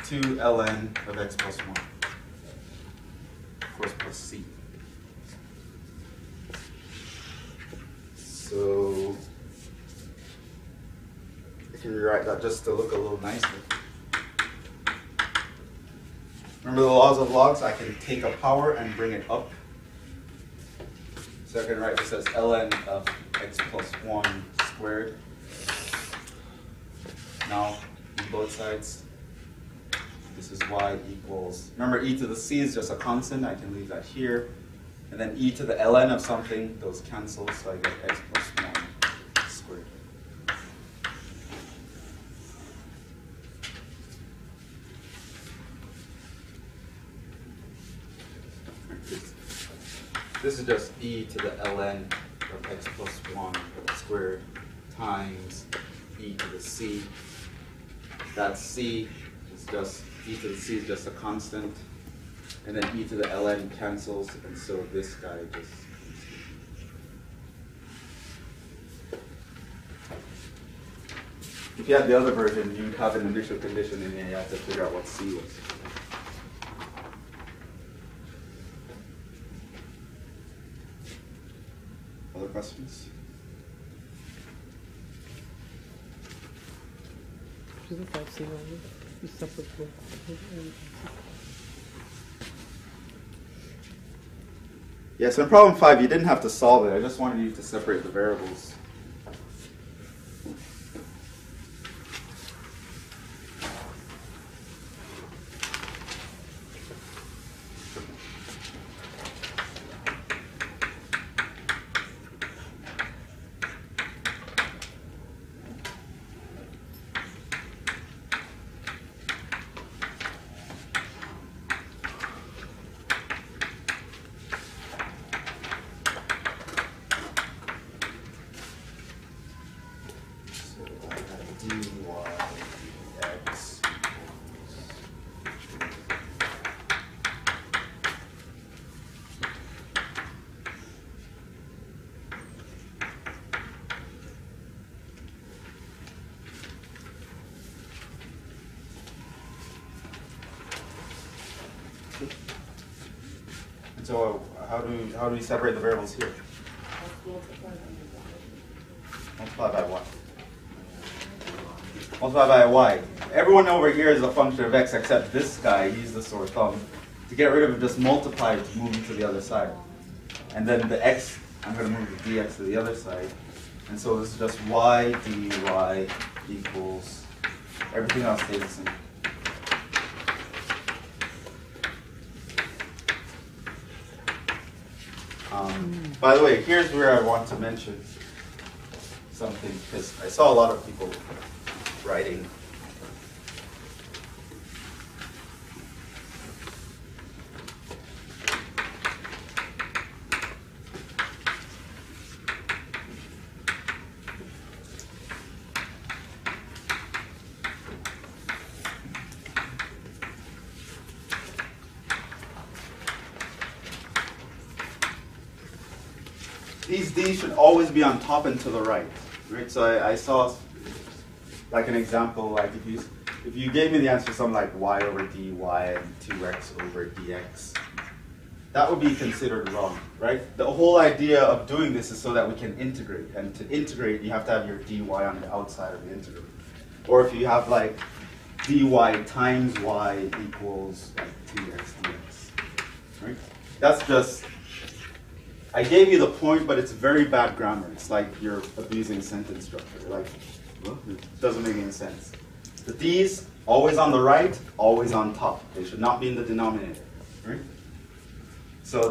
To ln of x plus 1, of course, plus c. So I can rewrite that just to look a little nicer. Remember the laws of logs? I can take a power and bring it up. So I can write this as ln of x plus 1 squared. Now, on both sides, this is y equals, remember e to the c is just a constant, I can leave that here. And then e to the ln of something, those cancel, so I get x plus 1 squared. This is just e to the ln of x plus 1 squared times e to the c. That c is just, e to the c is just a constant. And then e to the ln cancels, and so this guy just. If you had the other version, you'd have an initial condition, and then you have to figure out what c was. Other questions? Precisa ficar sem nada. Isso só para pôr. Yeah, so in problem 5, you didn't have to solve it. I just wanted you to separate the variables. So how do we separate the variables here? Multiply by what? Multiply by y. Everyone over here is a function of x except this guy. He's the sore thumb. To get rid of it, just multiply it to move it to the other side. And then the x, I'm going to move the dx to the other side. And so this is just y dy equals, everything else stays the same. By the way, here's where I want to mention something, because I saw a lot of people writing. These d's should always be on top and to the right, right? So I saw like an example, like if you gave me the answer something like y over dy and 2x over dx, that would be considered wrong, right? The whole idea of doing this is so that we can integrate, and to integrate you have to have your dy on the outside of the integral. Or if you have like dy times y equals like 2x dx, right? That's just, I gave you the point, but it's very bad grammar. It's like you're abusing sentence structure. Like, well, it doesn't make any sense. The d's, always on the right, always on top. They should not be in the denominator. Right? So,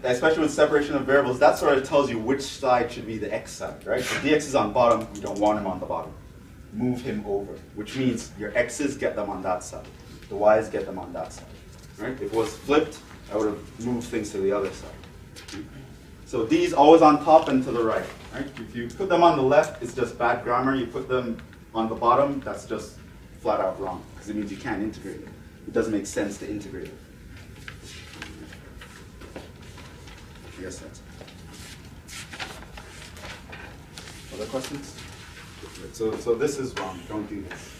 especially with separation of variables, that sort of tells you which side should be the x side, right? If dx is on bottom, you don't want him on the bottom. Move him over, which means your x's get them on that side. The y's get them on that side. Right? If it was flipped, I would have moved things to the other side. So d's always on top and to the right. Right? If you put them on the left, it's just bad grammar. You put them on the bottom, that's just flat out wrong, because it means you can't integrate it. It doesn't make sense to integrate it. I guess that's it. Other questions? So this is wrong. Don't do this.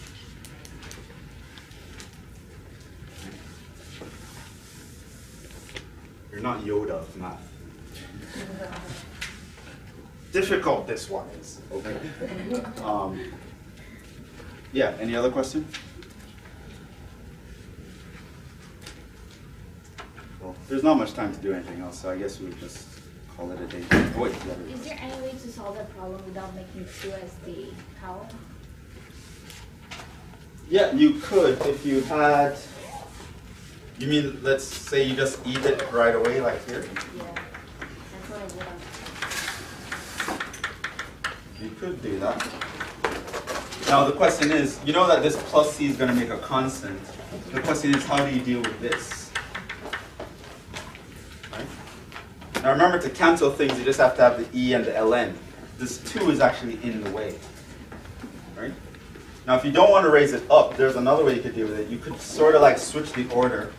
You're not Yoda of math. Difficult this one is. Okay. Yeah. Any other question? Well, there's not much time to do anything else, so I guess we'll just call it a day. Oh, wait, Is there any way to solve that problem without making 2 as the power? yeah, you could if you had. You mean, let's say you just eat it right away, like here? Yeah, that's what I would have. You could do that. Now the question is, you know that this plus c is going to make a constant. The question is, how do you deal with this? Right? Now remember, to cancel things, you just have to have the e and the ln. This 2 is actually in the way. Right? Now if you don't want to raise it up, there's another way you could deal with it. You could sort of like switch the order.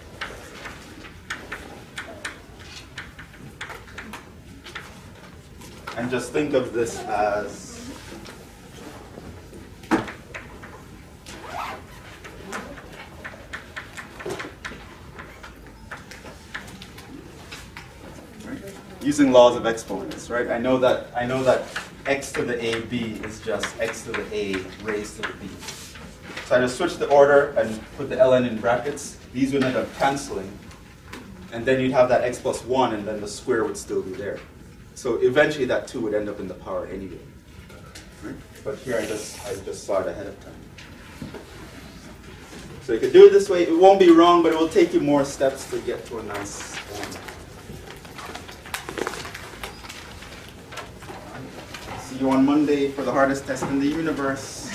And just think of this as using laws of exponents, right? I know that x to the ab is just x to the a raised to the b. So I just switch the order and put the ln in brackets. These would end up canceling, and then you'd have that x plus 1, and then the square would still be there. So eventually that 2 would end up in the power anyway. Right? But here I just saw it ahead of time. So you could do it this way. It won't be wrong, but it will take you more steps to get to a nice form. See you on Monday for the hardest test in the universe.